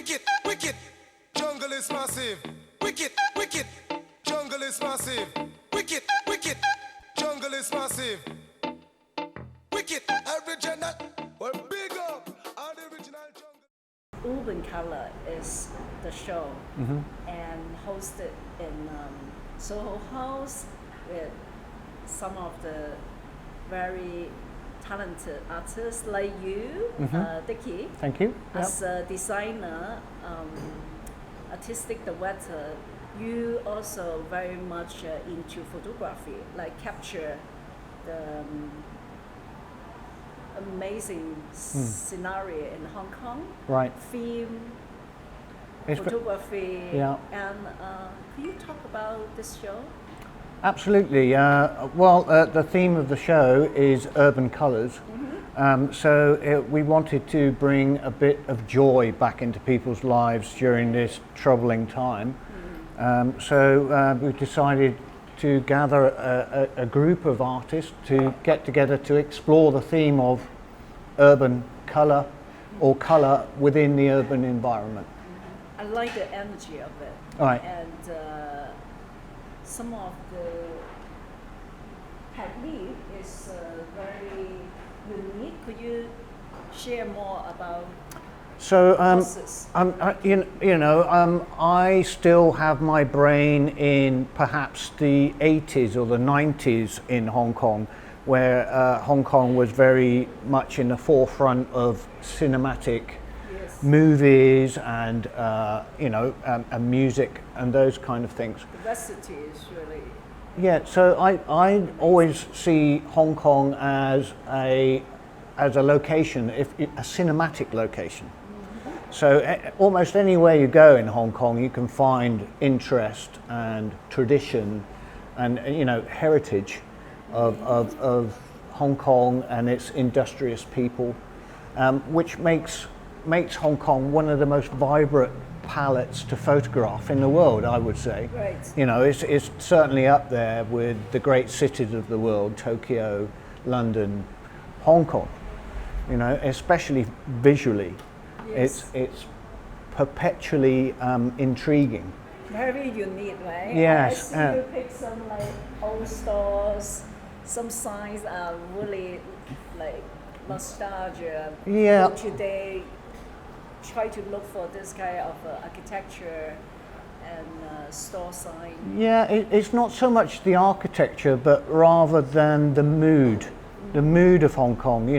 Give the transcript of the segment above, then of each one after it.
wicked, wicked. Jungle is massive. Wicked, wicked. Jungle is massive. Wicked, wicked. Jungle is massive. Wicked, original. Well, big up all the original jungle. Urban Color is the show and hosted in SOHO House with some of the very talented artists like you, Dickie. Thank you. As a designer, artistic director, you also very much into photography, like capture the amazing scenario in Hong Kong. Right. Film, It's photography, yeah. and can you talk about this show? Absolutely. The theme of the show is urban colours. We wanted to bring a bit of joy back into people's lives during this troubling time. We decided to gather a group of artists to get together to explore the theme of urban colour or colour within the urban environment. I like the energy of it. All right. And some of the technique is very unique. Could you share more about process? I still have my brain in perhaps the 80s or the 90s in Hong Kong, where Hong Kong was very much in the forefront of cinematic movies and and music and those kind of things. Diversity is really. Yeah, so I always see Hong Kong as a location, a cinematic location. So almost anywhere you go in Hong Kong, you can find interest and tradition and heritage of Hong Kong and its industrious people, which makes Hong Kong one of the most vibrant palettes to photograph in the world, I would say. Right. It's certainly up there with the great cities of the world, Tokyo, London, Hong Kong. Especially visually, it's perpetually intriguing. Very unique, right? Yes. I see you pick some old stores. Some signs are really nostalgia. Yeah. Today, try to look for this kind of architecture and store sign. Yeah, it's not so much the architecture, but rather than the mood of Hong Kong.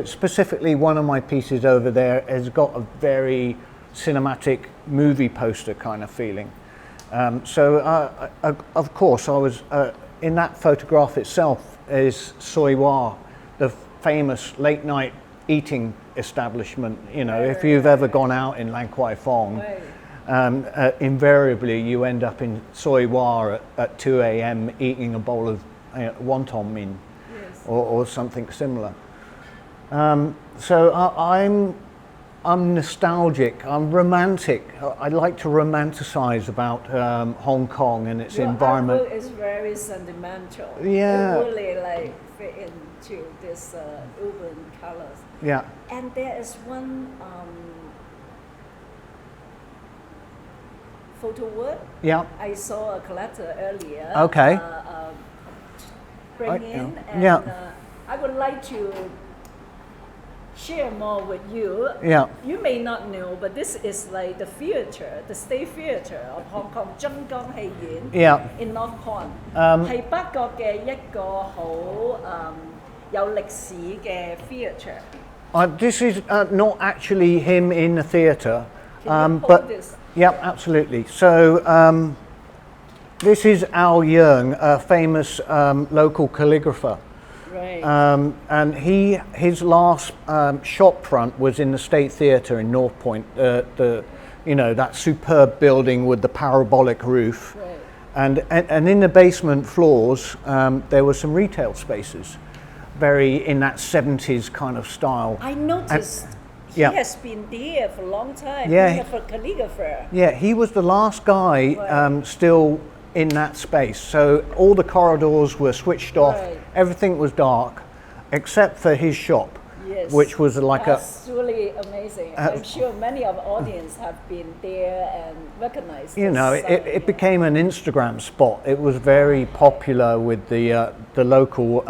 Specifically, one of my pieces over there has got a very cinematic movie poster kind of feeling. Of course, I was in that photograph itself is Soi Wah, the famous late night eating establishment. If you've ever gone out in Lang Kwai Fong, invariably you end up in Soi Wah at 2 a.m. eating a bowl of wonton min or something similar. I'm nostalgic, I'm romantic. I like to romanticize about Hong Kong and its environment. Your artwork is very sentimental. Yeah. It really fit into this urban colors. Yeah. And there is one photo work. Yeah. I saw a collector earlier. Okay. Bring in, and I would like to share more with you. Yeah. You may not know, but this is like the theatre, the State Theatre of Hong Kong, 增江戲院 Yeah. in North Point，係北角嘅一個好有歷史嘅 theatre。 This is not actually him in the theatre, Can you hold but this? yeah, absolutely. So this is Al Yeung, a famous local calligrapher. Right. And his last shop front was in the State Theatre in North Point, that superb building with the parabolic roof. Right. And in the basement floors, there were some retail spaces, very in that 70s kind of style. I noticed he has been there for a long time. Yeah. Being a calligrapher. Yeah, he was the last guy still in that space. So all the corridors were switched off, everything was dark, except for his shop. Yes. which was like That's really amazing. I'm sure many of the audience have been there and recognized. you this know, sign, it became an Instagram spot. It was very popular with the local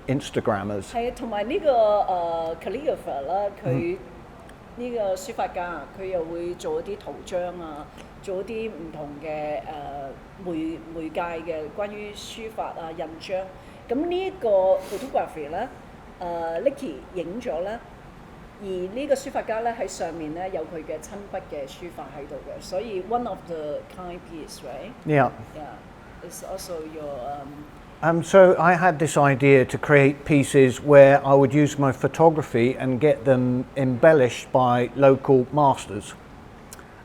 Instagrammers. 係同埋呢個calligrapher 啦，佢呢個書法家，佢又會做一啲圖章啊，做一啲唔同嘅媒介嘅關於書法啊印章。咁呢一個 photography 咧，Nicky 影咗咧，而呢個書法家咧喺上面咧有佢嘅親筆嘅書法喺度嘅，所以 one of the kind piece, right? Yeah. Yeah, it's also your. So I had this idea to create pieces where I would use my photography and get them embellished by local masters.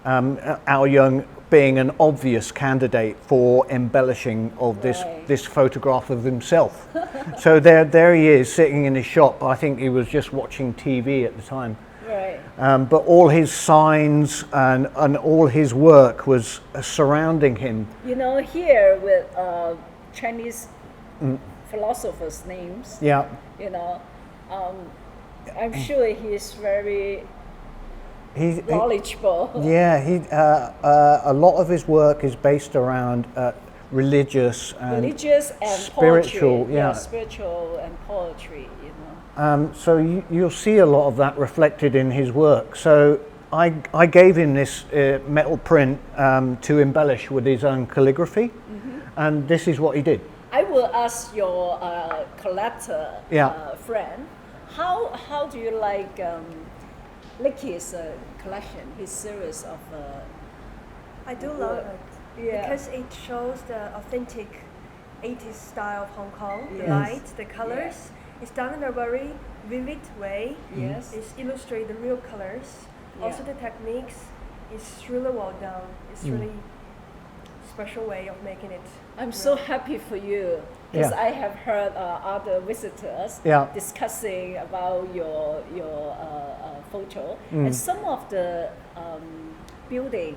Our Young being an obvious candidate for embellishing of this photograph of himself. So there he is sitting in his shop. I think he was just watching TV at the time. Right. But all his signs and all his work was surrounding him. You know, here with Chinese philosophers' names, Yeah. you know, I'm sure he's very knowledgeable. A lot of his work is based around religious and spiritual, poetry. yeah. Spiritual and poetry, you know. So you'll see a lot of that reflected in his work. So I gave him this metal print to embellish with his own calligraphy, and this is what he did. I will ask your collector friend, how do you like Nicky's collection, his series of I do love it because it shows the authentic 80s style of Hong Kong, the lights, the colors. It's done in a very vivid way. Yes. It's illustrate the real colors. Also the techniques is really well done. It's really special way of making it. I'm so happy for you because I have heard other visitors discussing about your photo, and some of the building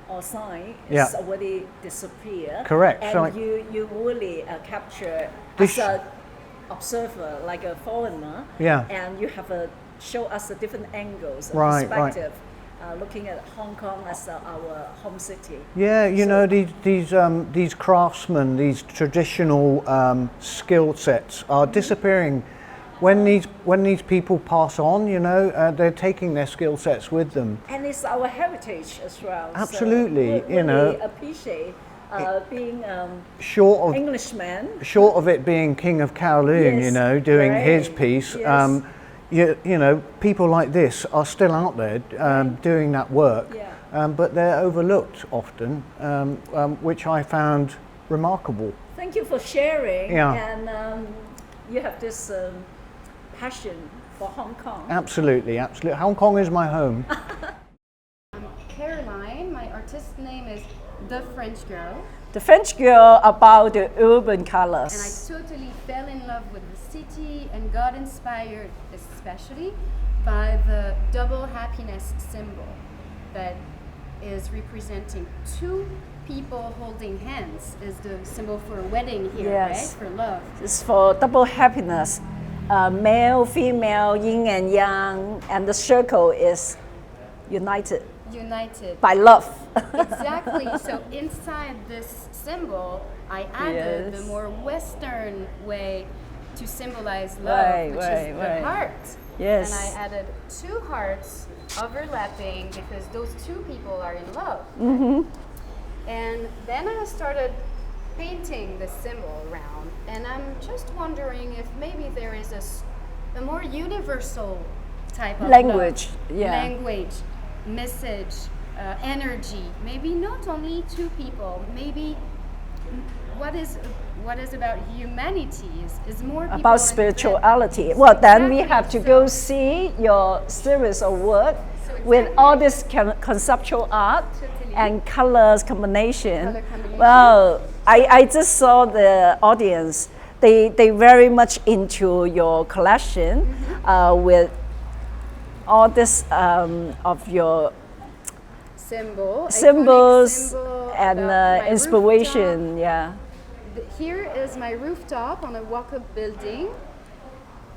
or sign is already disappeared. Correct. And So you really capture as an observer, like a foreigner. Yeah. And you have show us the different angles and Right, perspective. Looking at Hong Kong as our home city. Yeah, you know, these craftsmen, these traditional skill sets are disappearing. When these people pass on, you know, they're taking their skill sets with them. And it's our heritage as well. Absolutely, so you know. Appreciate being Englishman. Short of it being King of Kowloon, you know, doing his piece. Yes. You know, people like this are still out there doing that work, but they're overlooked often, which I found remarkable. Thank you for sharing. Yeah. And you have this passion for Hong Kong. Absolutely, absolutely. Hong Kong is my home. I'm Caroline. My artist name is The French Girl. The French girl about the urban colors. And I totally fell in love with the city and got inspired especially by the double happiness symbol that is representing two people holding hands is the symbol for a wedding here, right? For love. It's for double happiness. Male, female, yin and yang, and the circle is united by love. Exactly. So inside this symbol, I added the more Western way to symbolize love, which is the heart. Yes. And I added two hearts overlapping because those two people are in love. And then I started painting the symbol around, and I'm just wondering if maybe there is a more universal type of language, love, language, message, energy. Maybe not only two people. Maybe what is about humanity is more people about spirituality. Well, then we have to go see your series of work with all this conceptual art and colors combination. Well, I just saw the audience. They very much into your collection with all this of your symbols and inspiration. Here is my rooftop on a walk-up building.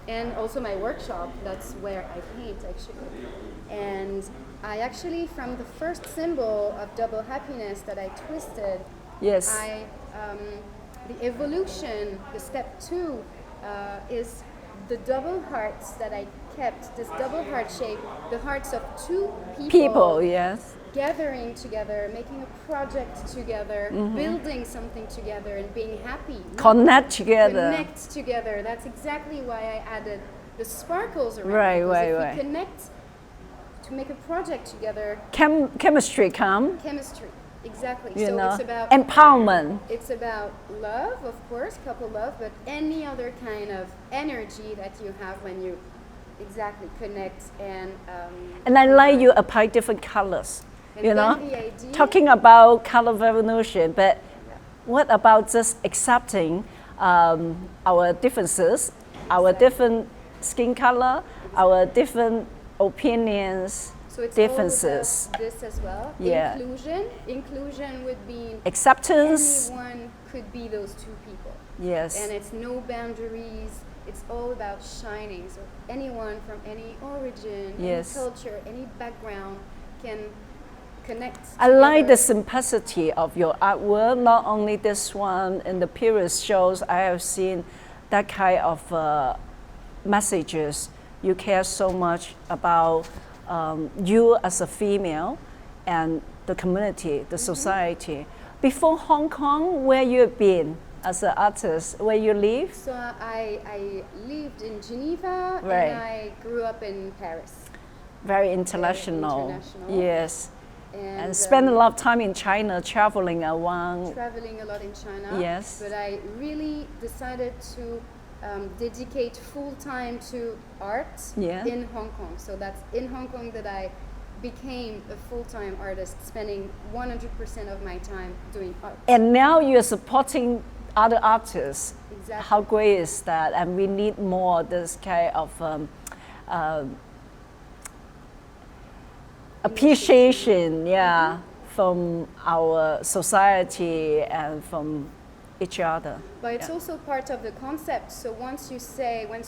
and also my workshop. That's where I paint actually. And I actually, from the first symbol of double happiness that I twisted, Yes. the evolution, the step 2 is the double hearts that I kept, this double heart shape, the hearts of 2 People, yes. gathering together, making a project together, building something together, and being happy. Connect together. Connect together. That's exactly why I added the sparkles around. Right, because right, if right. we connect to make a project together, Chemistry come, chemistry. Exactly. you So know. it's about Empowerment. it's about love, of course, couple love, but any other kind of energy that you have when you exactly connect And I like you apply different colors, and you then know. the idea, Talking about color revolution, but what about just accepting our differences, our different skin color, our different opinions, so it's differences, all about this as well. Yeah. Inclusion would be acceptance. anyone could be those 2 people. Yes. And it's no boundaries. It's all about shining. So anyone from any origin, Yes. any culture, any background can connect. I like the together. simplicity of your artwork. Not only this one, in the previous shows, I have seen that kind of messages. You care so much about you as a female and the community, the society. Before Hong Kong, where you been as an artist? Where you live? So I lived in Geneva Right. and I grew up in Paris. Very international. international. Yes. And, And spend a lot of time in China, traveling around. traveling a lot in China. Yes. But I really decided to dedicate full time to art Yeah. in Hong Kong. So that's in Hong Kong that I became a full-time artist, spending 100% of my time doing art. And now you're supporting other artists. Exactly. How great is that? And we need more this kind of appreciation, yeah, from our society and from each other. But it's also part of the concept. So once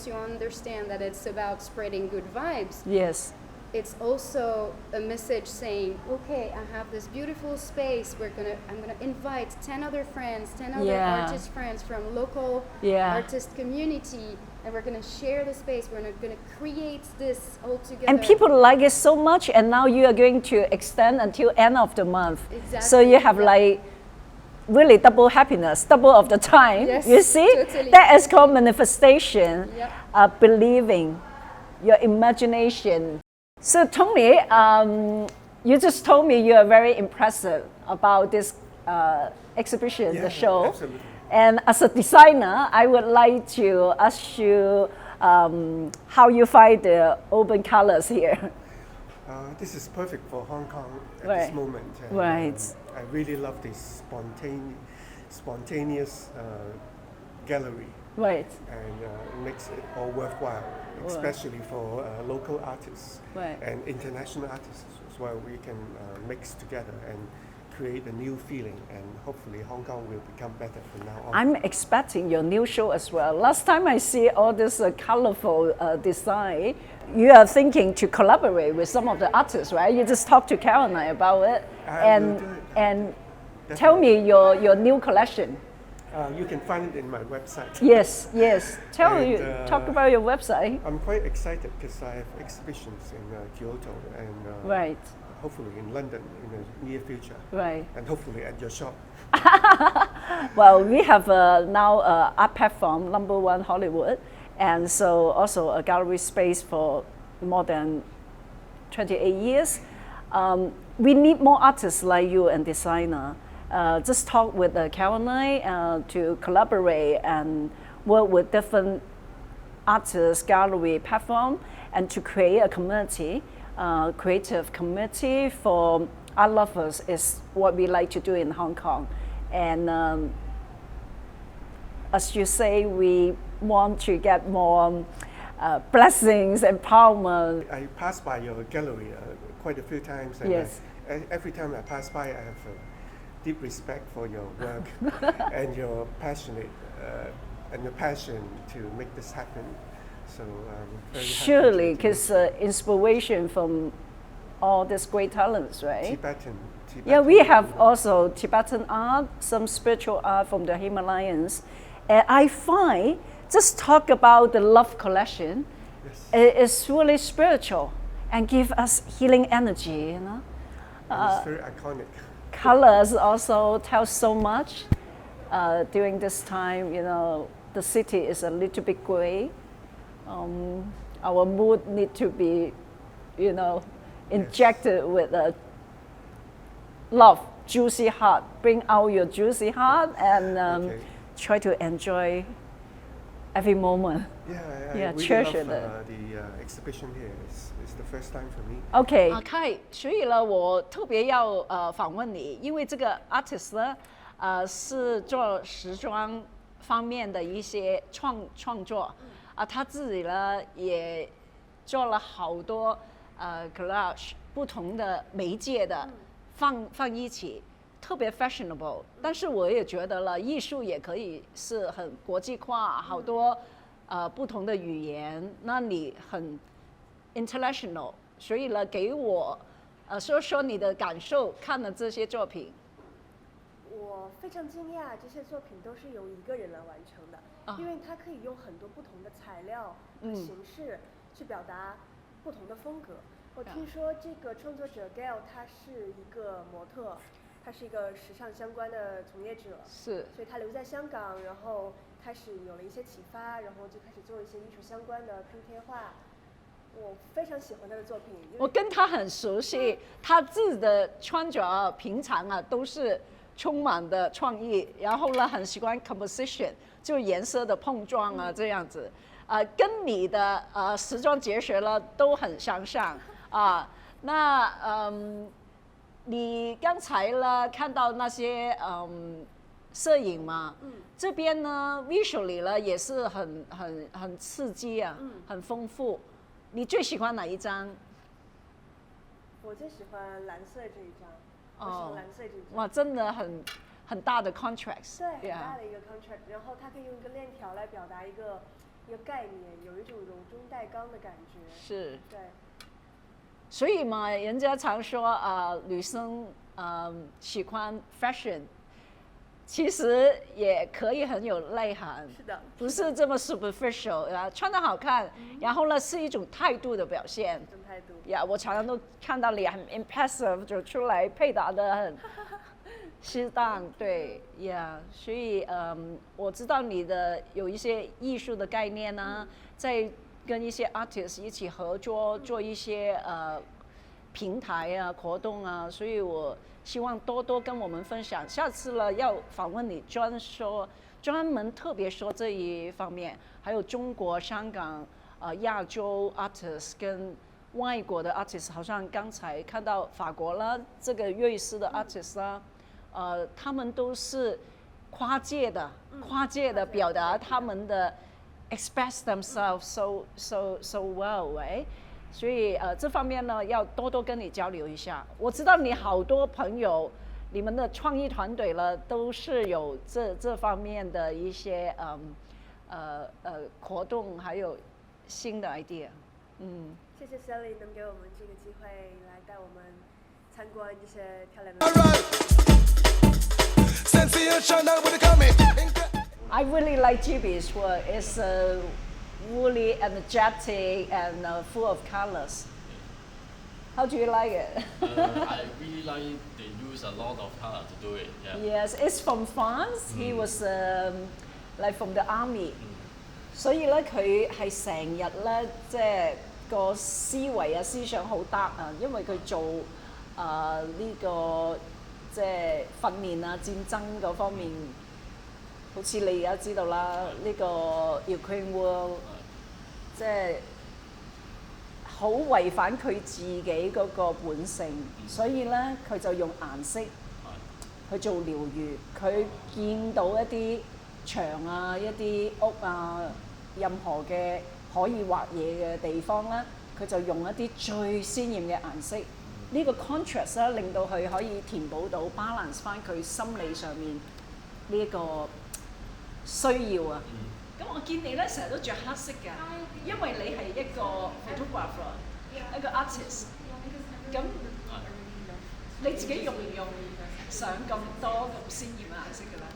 you understand that it's about spreading good vibes, Yes. it's also a message saying, okay, I have this beautiful space. I'm gonna invite 10 other friends, 10 other Yeah. artist friends from local Yeah. artist community, and we're gonna share the space. We're gonna create this all together. And people like it so much, and now you are going to extend until end of the month. Exactly. So you have Yeah. like really double happiness, double of the time. Yes, you see, totally. that is called manifestation. Yep. Believing, your imagination. So Tony, you just told me you are very impressive about this exhibition, the show. Absolutely. And as a designer, I would like to ask you how you find the open colors here. This is perfect for Hong Kong at Right. this moment. And, Right. I really love this spontaneous gallery, Right, and it makes it all worthwhile, especially for local artists Right. and international artists as well. We can mix together and create a new feeling, and hopefully Hong Kong will become better from now on. I'm expecting your new show as well. Last time I see all this colorful design, you are thinking to collaborate with some of the artists, right? You just talked to Caroline about it, I will do it. and tell me your new collection. You can find it in my website. Yes, yes. And, Talk about your website. I'm quite excited because I have exhibitions in Kyoto and Right, hopefully in London in the near future, right. and hopefully at your shop. Well, we have now art platform #1 Hollywood, and so also a gallery space for more than 28 years. We need more artists like you and designer. Just talk with Caroline to collaborate and work with different artists, gallery platform, and to create a community, creative community for art lovers is what we like to do in Hong Kong. And as you say, we want to get more blessings, empowerment. I passed by your gallery quite a few times, and Yes. every time I pass by, I have deep respect for your work and your passion to make this happen. So very happy Surely, to- because inspiration from all these great talents, right? Tibetan. Yeah, we have also Tibetan art, some spiritual art from the Himalayas. And I find, just talk about the love collection, it's really spiritual and give us healing energy, you know. And it's very iconic. Colors also tell so much. During this time, you know, the city is a little bit gray. Our mood need to be, you know, injected with a love, juicy heart. Bring out your juicy heart and Okay. try to enjoy every moment. Yeah, I Yeah, really treasure love the exhibition here. It's the first time for me. OK，Kai，所以呢，我特别要访问你，因为这个 artist 呢，是做时装方面的一些创作，他自己呢也做了好多collage 不同的媒介的放一起，特别 fashionable。但是我也觉得了，艺术也可以是很国际化，好多不同的语言，那你很 international。所以呢，给我说说你的感受，看了这些作品。我非常惊讶，这些作品都是由一个人来完成的，因为他可以用很多不同的材料和形式去表达不同的风格。我听说这个创作者 Gail 他是一个模特，他是一个时尚相关的从业者，是，所以他留在香港，然后开始有了一些启发，然后就开始做一些艺术相关的拼贴画。我非常喜欢他的作品，我跟他很熟悉，他自己的穿着平常都是充满的创意，然后呢很喜欢 composition， 就颜色的碰撞这样子，跟你的时装哲学呢都很相像啊。那你刚才呢看到那些摄影嘛，这边呢 visually 呢也是很刺激啊，很丰富。你最喜欢哪一张？我最喜欢蓝色这一张，我喜欢蓝色这一张。哇，真的很大的 contrast。对，很大的一个 contrast， 然后它可以用一个链条来表达一个概念，有一种柔中带刚的感觉。是。对。所以嘛，人家常说女生喜欢 fashion。其实也可以很有内涵，是的，不是这么 superficial 穿得好看，然后呢是一种态度的表现。一种态度。呀，我常常都看到你很 impressive， 就出来配搭的很适当，对呀。所以我知道你的有一些艺术的概念呢，在跟一些 artist 一起合作，做一些平台活动所以我希望多多跟我们分享。下次呢要访问你专门特别说这一方面，还有中国、香港、亚洲 artist 跟外国的 artist， 好像刚才看到法国啦，这个瑞士的 artist 啦，他们都是跨界的表达他们的 express themselves so well， right？所以这方面呢要多多跟你交流一下。我知道你好多朋友，你们的创意团队呢都是有这方面的一些活动，还有新的 idea。谢谢 Sally 能给我们这个机会来带我们参观这些漂亮的。Sensational with the coming. I really like Jibi's work. It's really energetic and full of colors. How do you like it? I really like they use a lot of color to do it. Yeah. Yes, it's from France. He was like from the army. 所以咧，佢係成日咧，即係個思維思想好得因為佢做呢個即係訓練戰爭嗰方面，好似你而家知道啦，呢個 Ukraine War 即係好違反佢自己嗰個本性，所以咧佢就用顏色去做療愈。佢見到一啲牆一啲屋任何嘅可以畫嘢嘅地方咧，佢就用一啲最鮮豔嘅顏色。呢個 contrast 令到佢可以填補到 balance 翻佢心理上面呢一個需要咁我見你咧成日都着黑色㗎，因為你係一個 photographer， 一個 artist。咁你自己用唔用上咁多咁鮮豔嘅顏色㗎咧？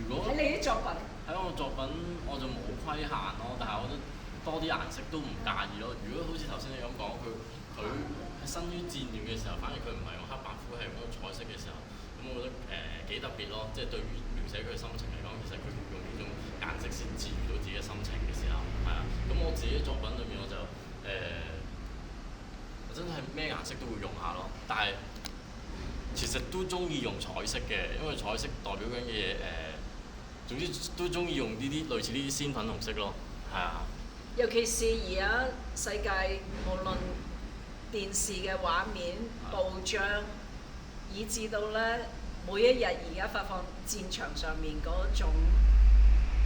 如果喺你啲作品，喺我作品我就冇規限咯，但係我覺得多啲顏色都唔介意咯。如果好似頭先你咁講，佢喺生於戰亂嘅時候，反而佢唔係用黑白灰，係用嗰個彩色嘅時候，咁我覺得幾特別咯。即係對於描寫佢嘅心情嚟講，其實佢用呢種顏色先治癒到自己嘅心情嘅時候，係啊。咁我自己作品裏面我就真係咩顏色都會用下咯，但係其實都中意用彩色嘅，因為彩色代表緊嘅嘢總之都中意用呢啲類似呢啲鮮粉紅色咯，係啊。尤其是而家世界無論電視嘅畫面、報章，以至到咧每一日而家發放戰場上面嗰種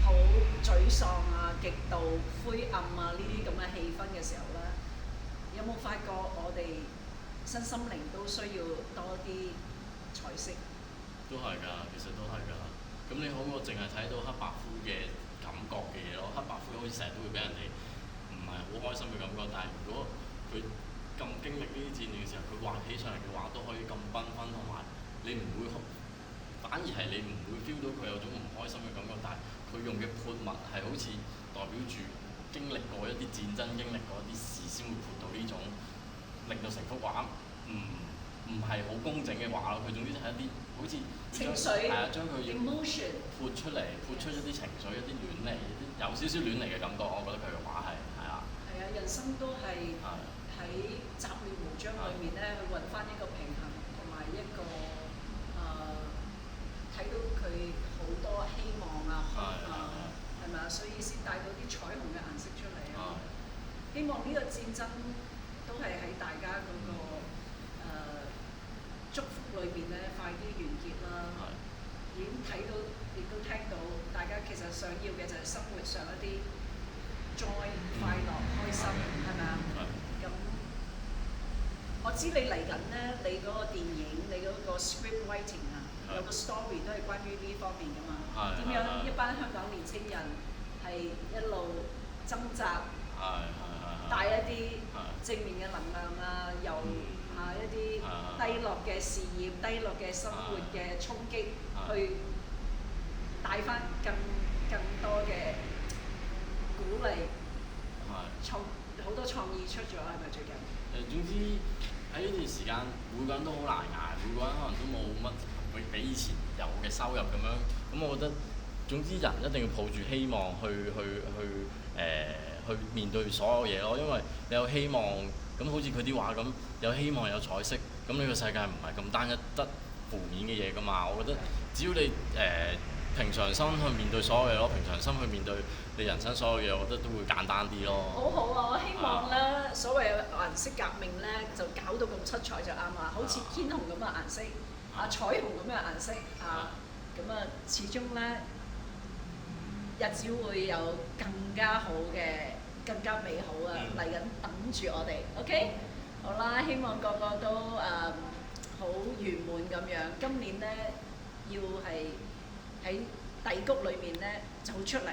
好沮喪啊、極度灰暗啊呢啲咁嘅氣氛嘅時候咧，有冇發覺我哋身心靈都需要多啲彩色？都係㗎，其實都係㗎。咁你好過淨係睇到黑白灰嘅感覺嘅嘢咯，黑白灰好似成日都會俾人哋唔係好開心嘅感覺，但係如果佢咁經歷呢啲戰亂嘅時候，佢畫起上嚟嘅畫都可以咁繽紛，同埋你唔會反而係你唔會 feel 到佢有種唔開心嘅感覺，但係佢用嘅潑墨係好似代表住經歷過一啲戰爭、經歷過一啲事先會潑到呢種，令到成幅畫唔係好工整嘅畫咯。佢總之就係一啲好似情緒，係啊，將佢 emotion 潑出嚟，潑出一啲情緒，一啲亂嚟，有少少亂嚟嘅感覺。我覺得佢嘅畫係啊。係啊，人生都係喺雜亂無章裏面咧，去揾翻一個平衡，同埋一個睇到佢好多希望啊，係咪啊？所以先帶到啲彩虹嘅顏色出嚟啊！希望呢個戰爭都係喺大家嗰個祝福裏邊咧，快啲完結啦！已經睇到，亦都聽到，大家其實想要嘅就係生活上一啲 joy、快樂、開心，係咪啊？咁我知你嚟緊咧，你嗰個電影，你嗰個 script writing 啊，有個 story 都係關於呢方面噶嘛？點樣一班香港年青人係一路掙扎，帶一啲正面嘅能量啊，由一啲低落嘅事業、低落嘅生活嘅衝擊，去帶翻更多嘅鼓勵，好多創意出咗，係咪最近？總之喺呢段時間，每個人都好難捱，每個人可能都冇乜會比以前有嘅收入咁樣。咁我覺得總之人一定要抱住希望去面對所有嘢咯，因為你有希望，咁好似佢啲畫咁，有希望有彩色，咁呢個世界唔係咁單一得負面嘅嘢噶嘛。我覺得只要你平常心去面對所有嘢咯，平常心去面對你人生所有嘢，我覺得都會簡單啲咯。好好啊！我希望咧，所謂嘅顏色革命咧，就搞到咁七彩就啱啦，好似天虹咁嘅顏色，彩虹咁嘅顏色咁始終咧日子會有更加好嘅、更加美好嚟緊等住我哋。OK， 好啦，希望個個都好圓滿咁樣。今年咧要係喺低谷裏面咧走出嚟。